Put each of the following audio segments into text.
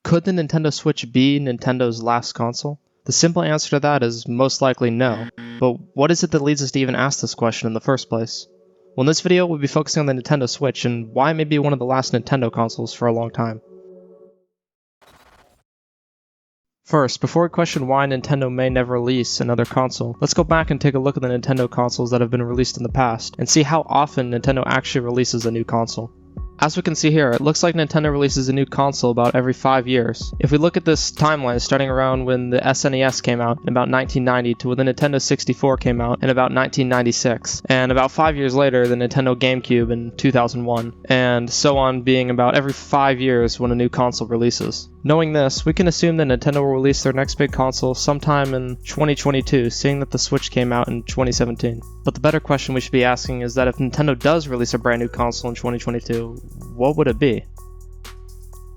Could the Nintendo Switch be Nintendo's last console? The simple answer to that is most likely no, but what is it that leads us to even ask this question in the first place? Well, in this video, we'll be focusing on the Nintendo Switch and why it may be one of the last Nintendo consoles for a long time. First, before we question why Nintendo may never release another console, let's go back and take a look at the Nintendo consoles that have been released in the past, and see how often Nintendo actually releases a new console. As we can see here, it looks like Nintendo releases a new console about every 5 years. If we look at this timeline starting around when the SNES came out in about 1990 to when the Nintendo 64 came out in about 1996, and about 5 years later the Nintendo GameCube in 2001, and so on, being about every 5 years when a new console releases. Knowing this, we can assume that Nintendo will release their next big console sometime in 2022, seeing that the Switch came out in 2017. But the better question we should be asking is that if Nintendo does release a brand new console in 2022, what would it be?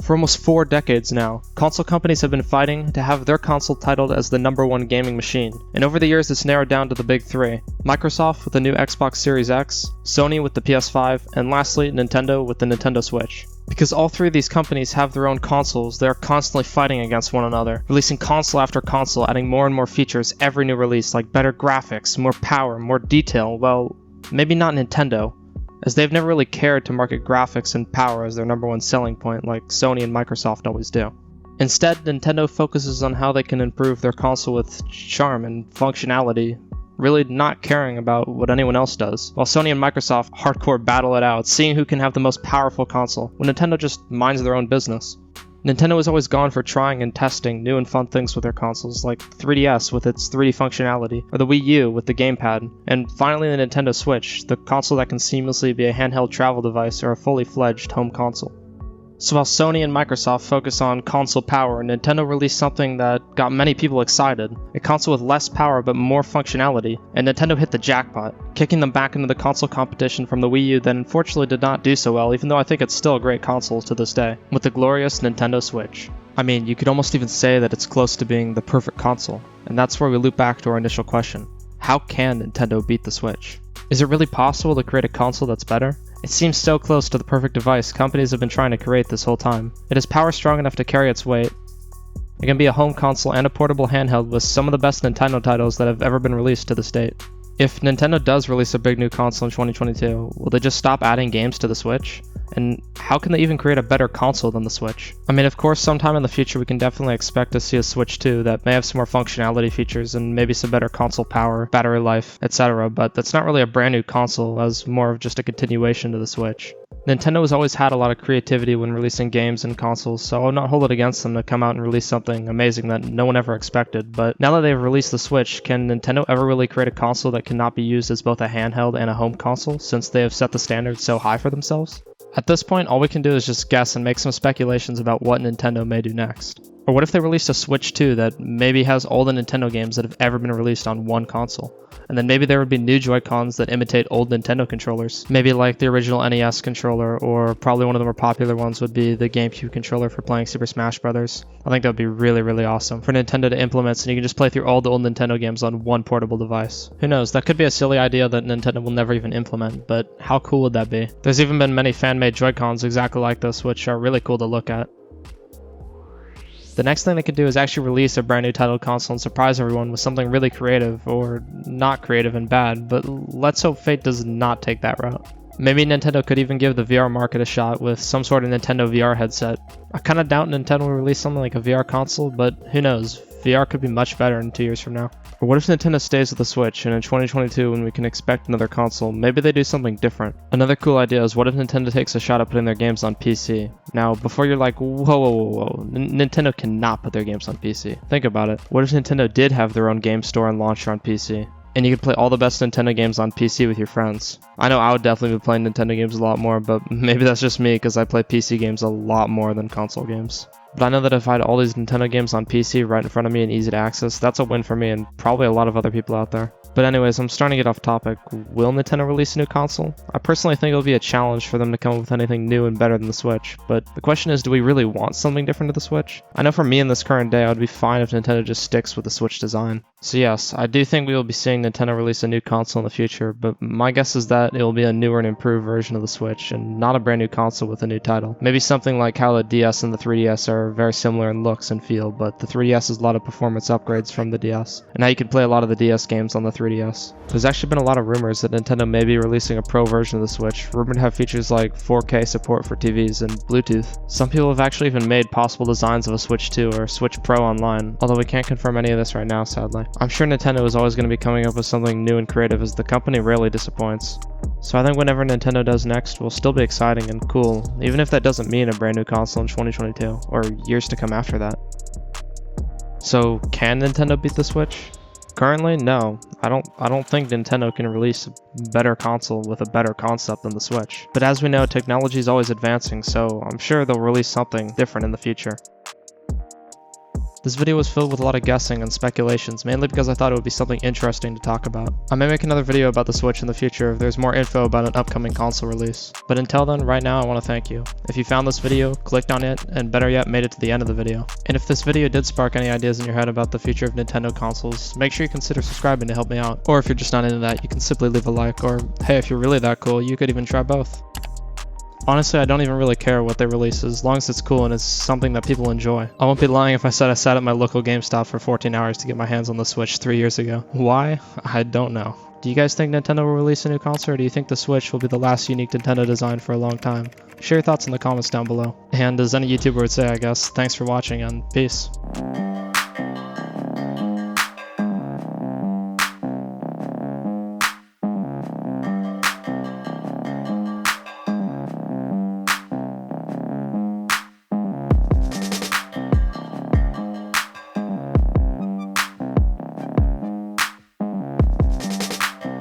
For almost 4 decades now, console companies have been fighting to have their console titled as the #1 gaming machine, and over the years it's narrowed down to the big three: Microsoft with the new Xbox Series X, Sony with the PS5, and lastly Nintendo with the Nintendo Switch. Because all three of these companies have their own consoles, they are constantly fighting against one another, releasing console after console, adding more and more features every new release, like better graphics, more power, more detail. Well, maybe not Nintendo, as they've never really cared to market graphics and power as their #1 selling point like Sony and Microsoft always do. Instead, Nintendo focuses on how they can improve their console with charm and functionality, really not caring about what anyone else does, while Sony and Microsoft hardcore battle it out, seeing who can have the most powerful console, when Nintendo just minds their own business. Nintendo has always gone for trying and testing new and fun things with their consoles, like 3DS with its 3D functionality, or the Wii U with the gamepad, and finally the Nintendo Switch, the console that can seamlessly be a handheld travel device or a fully fledged home console. So while Sony and Microsoft focus on console power, Nintendo released something that got many people excited, a console with less power but more functionality, and Nintendo hit the jackpot, kicking them back into the console competition from the Wii U that unfortunately did not do so well, even though I think it's still a great console to this day, with the glorious Nintendo Switch. I mean, you could almost even say that it's close to being the perfect console, and that's where we loop back to our initial question. How can Nintendo beat the Switch? Is it really possible to create a console that's better? It seems so close to the perfect device companies have been trying to create this whole time. It is power strong enough to carry its weight. It can be a home console and a portable handheld with some of the best Nintendo titles that have ever been released to this date. If Nintendo does release a big new console in 2022, will they just stop adding games to the Switch? And how can they even create a better console than the Switch? I mean, of course, sometime in the future we can definitely expect to see a Switch 2 that may have some more functionality features and maybe some better console power, battery life, etc., but that's not really a brand new console, as more of just a continuation to the Switch. Nintendo has always had a lot of creativity when releasing games and consoles, so I will not hold it against them to come out and release something amazing that no one ever expected. But now that they've released the Switch, can Nintendo ever really create a console that cannot be used as both a handheld and a home console, since they have set the standard so high for themselves? At this point, all we can do is just guess and make some speculations about what Nintendo may do next. Or what if they released a Switch 2 that maybe has all the Nintendo games that have ever been released on one console? And then maybe there would be new Joy-Cons that imitate old Nintendo controllers. Maybe like the original NES controller, or probably one of the more popular ones would be the GameCube controller for playing Super Smash Bros. I think that would be really, really awesome for Nintendo to implement, so you can just play through all the old Nintendo games on one portable device. Who knows, that could be a silly idea that Nintendo will never even implement, but how cool would that be? There's even been many fan-made Joy-Cons exactly like this, which are really cool to look at. The next thing they could do is actually release a brand new titled console and surprise everyone with something really creative, or not creative and bad, but let's hope fate does not take that route. Maybe Nintendo could even give the VR market a shot with some sort of Nintendo VR headset. I kinda doubt Nintendo will release something like a VR console, but who knows, VR could be much better in 2 years from now. Or what if Nintendo stays with the Switch, and in 2022 when we can expect another console, maybe they do something different? Another cool idea is what if Nintendo takes a shot at putting their games on PC? Now, before you're like, whoa, Nintendo cannot put their games on PC. Think about it. What if Nintendo did have their own game store and launcher on PC? And you could play all the best Nintendo games on PC with your friends. I know I would definitely be playing Nintendo games a lot more, but maybe that's just me because I play PC games a lot more than console games. But I know that if I had all these Nintendo games on PC right in front of me and easy to access, that's a win for me and probably a lot of other people out there. But anyways, I'm starting to get off topic. Will Nintendo release a new console? I personally think it'll be a challenge for them to come up with anything new and better than the Switch, but the question is, do we really want something different to the Switch? I know for me in this current day, I would be fine if Nintendo just sticks with the Switch design. So yes, I do think we will be seeing Nintendo release a new console in the future, but my guess is that it will be a newer and improved version of the Switch, and not a brand new console with a new title. Maybe something like how the DS and the 3DS are very similar in looks and feel, but the 3DS has a lot of performance upgrades from the DS, and now you can play a lot of the DS games on the 3DS. There's actually been a lot of rumors that Nintendo may be releasing a Pro version of the Switch, rumored to have features like 4K support for TVs and Bluetooth. Some people have actually even made possible designs of a Switch 2 or Switch Pro online, although we can't confirm any of this right now, sadly. I'm sure Nintendo is always going to be coming up with something new and creative, as the company rarely disappoints. So I think whatever Nintendo does next will still be exciting and cool, even if that doesn't mean a brand new console in 2022, or years to come after that. So can Nintendo beat the Switch? Currently, no. I don't think Nintendo can release a better console with a better concept than the Switch. But as we know, technology is always advancing, so I'm sure they'll release something different in the future. This video was filled with a lot of guessing and speculations, mainly because I thought it would be something interesting to talk about. I may make another video about the Switch in the future if there's more info about an upcoming console release. But until then, right now I want to thank you. If you found this video, clicked on it, and better yet, made it to the end of the video. And if this video did spark any ideas in your head about the future of Nintendo consoles, make sure you consider subscribing to help me out. Or if you're just not into that, you can simply leave a like, or hey, if you're really that cool, you could even try both. Honestly, I don't even really care what they release as long as it's cool and it's something that people enjoy. I won't be lying if I said I sat at my local GameStop for 14 hours to get my hands on the Switch 3 years ago. Why? I don't know. Do you guys think Nintendo will release a new console, or do you think the Switch will be the last unique Nintendo design for a long time? Share your thoughts in the comments down below. And as any YouTuber would say, I guess, thanks for watching and peace.